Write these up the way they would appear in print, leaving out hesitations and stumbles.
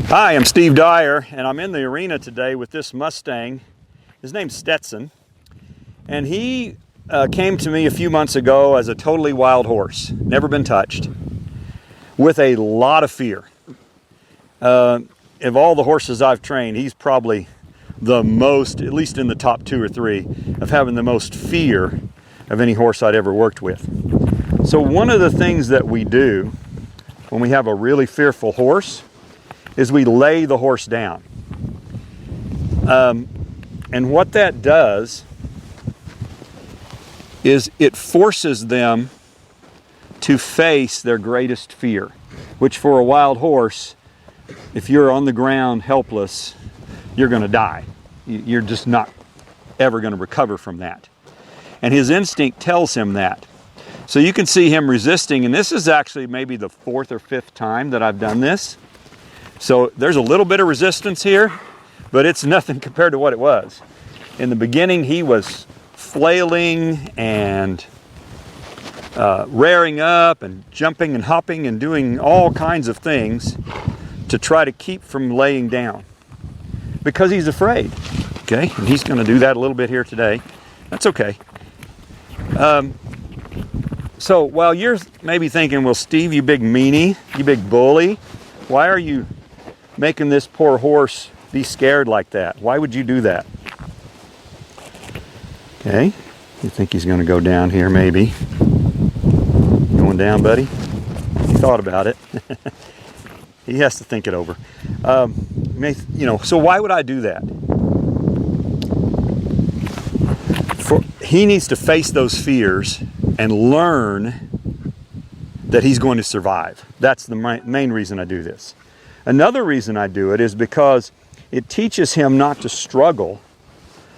Hi, I'm Steve Dyer, and I'm in the arena today with this Mustang. His name's Stetson, and he came to me a few months ago as a totally wild horse, never been touched, with a lot of fear. Of all the horses I've trained, he's probably the most, at least in the top 2 or 3, of having the most fear of any horse I'd ever worked with. So one of the things that we do when we have a really fearful horse is we lay the horse down. And what that does is it forces them to face their greatest fear, which for a wild horse, if you're on the ground helpless, you're going to die. You're just not ever going to recover from that. And his instinct tells him that. So you can see him resisting, and this is actually maybe the 4th or 5th time that I've done this. So there's a little bit of resistance here, but it's nothing compared to what it was. In the beginning, he was flailing and rearing up and jumping and hopping and doing all kinds of things to try to keep from laying down because he's afraid. Okay, and he's going to do that a little bit here today. That's okay. So while you're maybe thinking, well, Steve, you big meanie, you big bully, why are you making this poor horse be scared like that? Why would you do that? Okay, you think he's going to go down here maybe. Going down, buddy? He thought about it. He has to think it over. So why would I do that? He needs to face those fears and learn that he's going to survive. That's the main reason I do this. Another reason I do it is because it teaches him not to struggle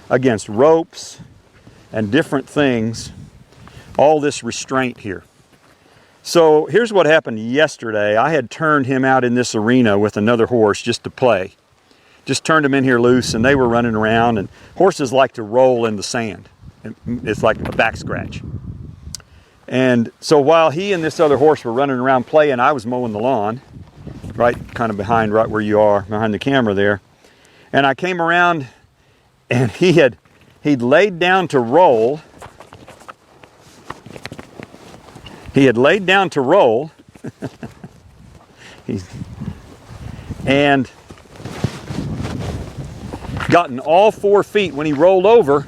against ropes and different things, all this restraint here. So here's what happened yesterday. I had turned him out in this arena with another horse just to play. Just turned him in here loose, and they were running around, and horses like to roll in the sand. It's like a back scratch. And so while he and this other horse were running around playing, I was mowing the lawn, right kind of behind right where you are, behind the camera there. And I came around, and he'd laid down to roll. He had laid down to roll. And gotten all 4 feet. When he rolled over,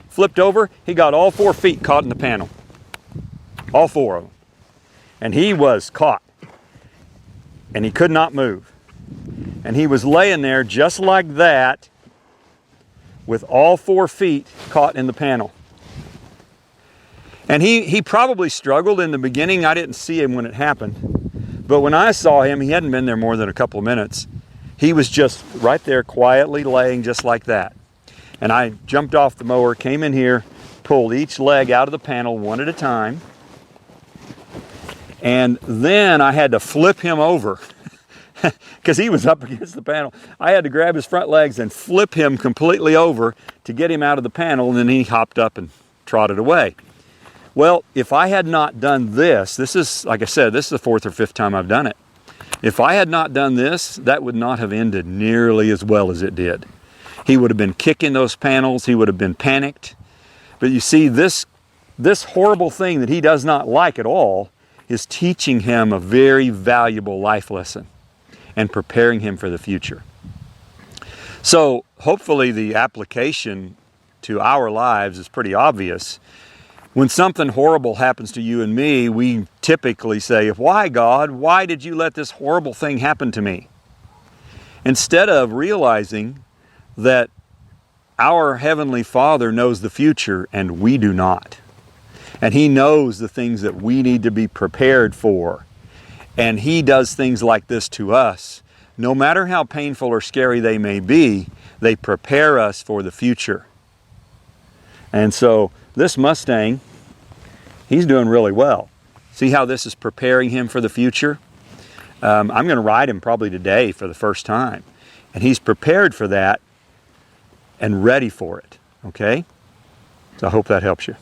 flipped over, he got all 4 feet caught in the panel. All 4 of them. And he was caught. And he could not move. And he was laying there just like that with all 4 feet caught in the panel. And he probably struggled in the beginning. I didn't see him when it happened. But when I saw him, he hadn't been there more than a couple of minutes. He was just right there quietly laying just like that. And I jumped off the mower, came in here, pulled each leg out of the panel one at a time. And then I had to flip him over because he was up against the panel. I had to grab his front legs and flip him completely over to get him out of the panel, and then he hopped up and trotted away. Well, if I had not done this is, like I said, this is the 4th or 5th time I've done it. If I had not done this, that would not have ended nearly as well as it did. He would have been kicking those panels. He would have been panicked. But you see, this horrible thing that he does not like at all is teaching him a very valuable life lesson and preparing him for the future. So hopefully the application to our lives is pretty obvious. When something horrible happens to you and me, we typically say, why, God? Why did you let this horrible thing happen to me? Instead of realizing that our Heavenly Father knows the future and we do not. And He knows the things that we need to be prepared for. And He does things like this to us. No matter how painful or scary they may be, they prepare us for the future. And so this Mustang, he's doing really well. See how this is preparing him for the future? I'm going to ride him probably today for the first time. And he's prepared for that and ready for it. Okay? So I hope that helps you.